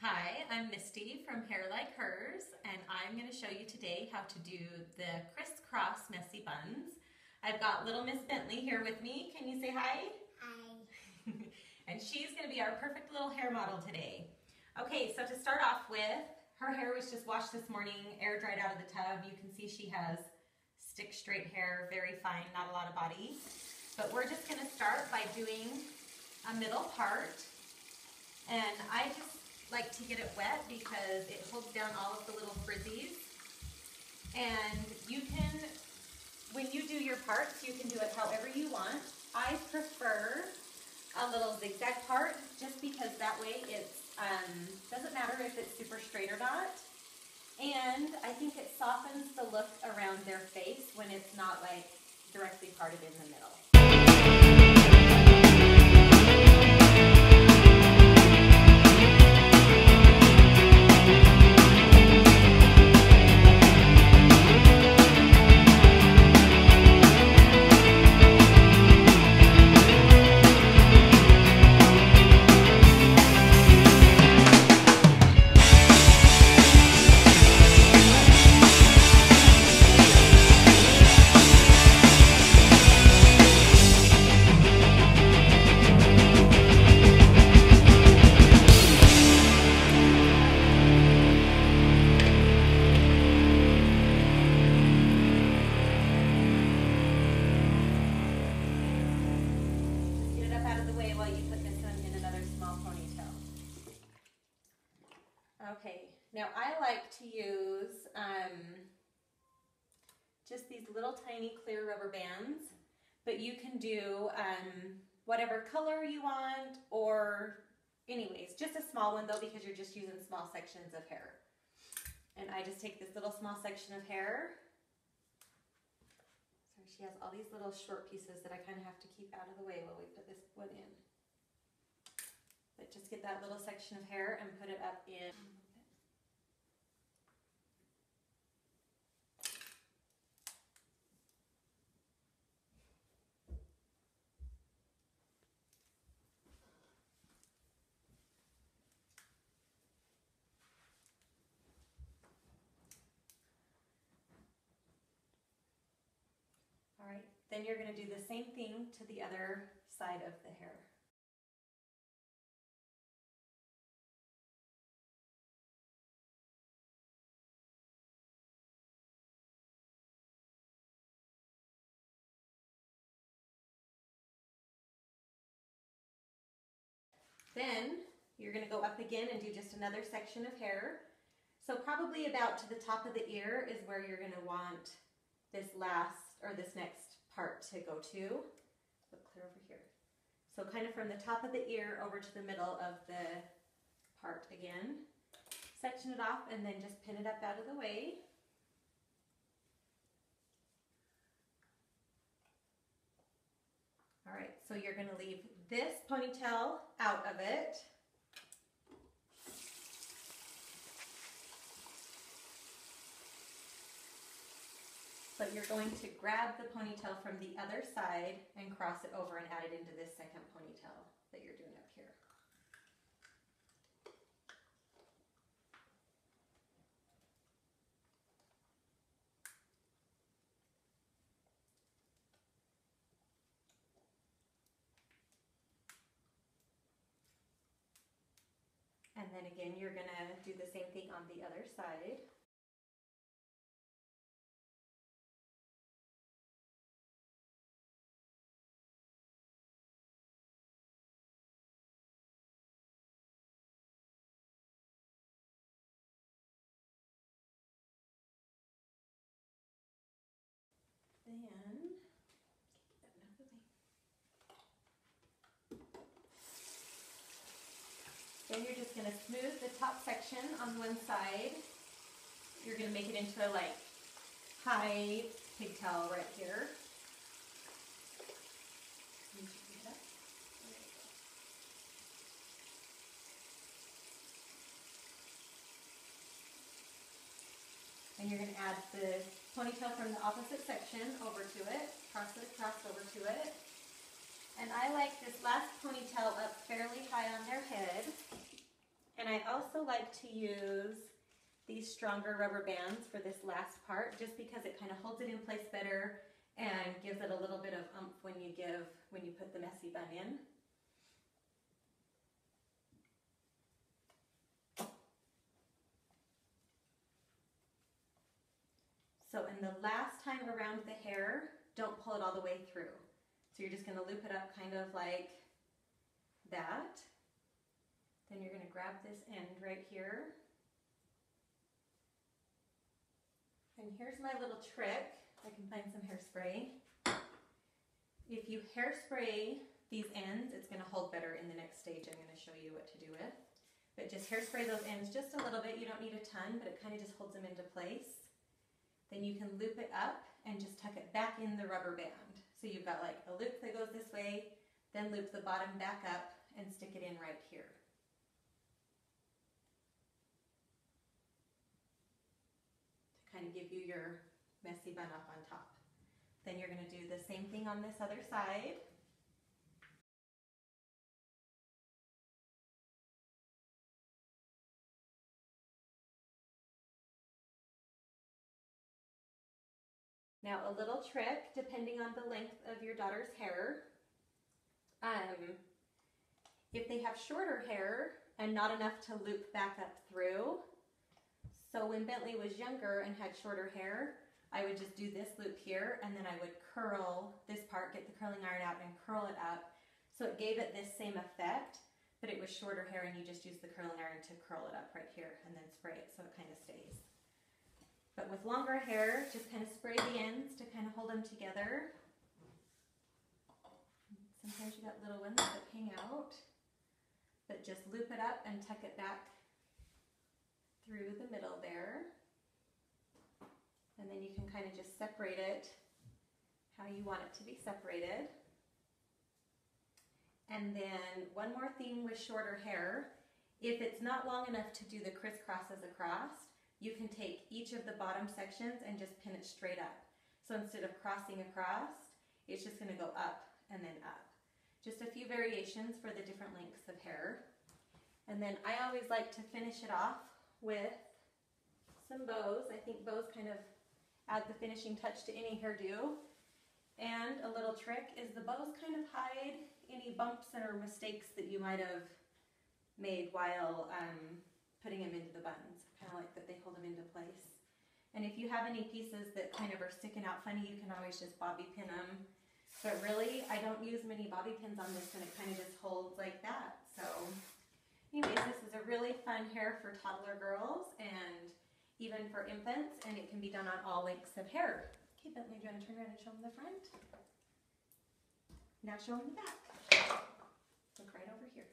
Hi, I'm Misty from Hair Like Hers, and I'm going to show you today how to do the crisscross messy buns. I've got little Miss Bentley here with me. Can you say hi? Hi. And she's going to be our perfect little hair model today. Okay, so to start off with, her hair was just washed this morning, air dried out of the tub. You can see she has stick straight hair, very fine, not a lot of body. But we're just going to start by doing a middle part. And I just like to get it wet because it holds down all of the little frizzies. And you can, when you do your parts, you can do it however you want. I prefer a little zigzag part just because that way it doesn't matter if it's super straight or not. And I think it softens the look around their face when it's not like directly parted in the middle. Okay, now I like to use just these little tiny clear rubber bands, but you can do whatever color you want, or anyways, just a small one though because you're just using small sections of hair. And I just take this little small section of hair. So she has all these little short pieces that I kind of have to keep out of the way while we put this one in. But just get that little section of hair and put it up in. All right, then you're going to do the same thing to the other side of the hair. Then you're going to go up again and do just another section of hair. So probably about to the top of the ear is where you're going to want this last or this next part to go to. Look clear over here. So kind of from the top of the ear over to the middle of the part again. Section it off and then just pin it up out of the way. All right, so you're going to leave this ponytail out of it. But you're going to grab the ponytail from the other side and cross it over and add it into this second ponytail that you're doing up here. And then again, you're going to do the same thing on the other side. Then you're just going to smooth the top section on one side. You're going to make it into a like high pigtail right here. And you're going to add the ponytail from the opposite section over to it, cross it across over to it. And I like this last ponytail up fairly high on their head. And I also like to use these stronger rubber bands for this last part, just because it kind of holds it in place better and gives it a little bit of oomph when you put the messy bun in. So in the last time around the hair, don't pull it all the way through. So you're just going to loop it up kind of like that. Then you're going to grab this end right here. And here's my little trick. I can find some hairspray. If you hairspray these ends, it's going to hold better in the next stage I'm going to show you what to do with. But just hairspray those ends just a little bit. You don't need a ton, but it kind of just holds them into place. Then you can loop it up and just tuck it back in the rubber band. So you've got like a loop that goes this way, then loop the bottom back up and stick it in right here. To kind of give you your messy bun up on top. Then you're going to do the same thing on this other side. Now a little trick, depending on the length of your daughter's hair, if they have shorter hair and not enough to loop back up through, so when Bentley was younger and had shorter hair, I would just do this loop here and then I would curl this part, get the curling iron out and curl it up. So it gave it this same effect, but it was shorter hair and you just use the curling iron to curl it up right here and then spray it so it kind of stays. But with longer hair, just kind of spray the ends to kind of hold them together. Sometimes you got little ones that hang out, but just loop it up and tuck it back through the middle there. And then you can kind of just separate it how you want it to be separated. And then one more thing with shorter hair, if it's not long enough to do the crisscrosses across, you can take each of the bottom sections and just pin it straight up. So instead of crossing across, it's just going to go up and then up. Just a few variations for the different lengths of hair. And then I always like to finish it off with some bows. I think bows kind of add the finishing touch to any hairdo. And a little trick is the bows kind of hide any bumps or mistakes that you might have made while putting them into the buns. Kind of like that they hold them into place. And if you have any pieces that kind of are sticking out funny, you can always just bobby pin them. But really, I don't use many bobby pins on this and it kind of just holds like that. So anyways, this is a really fun hair for toddler girls and even for infants, and it can be done on all lengths of hair. Okay, Bentley, do you want to turn around and show them the front? Now show them the back. Look right over here.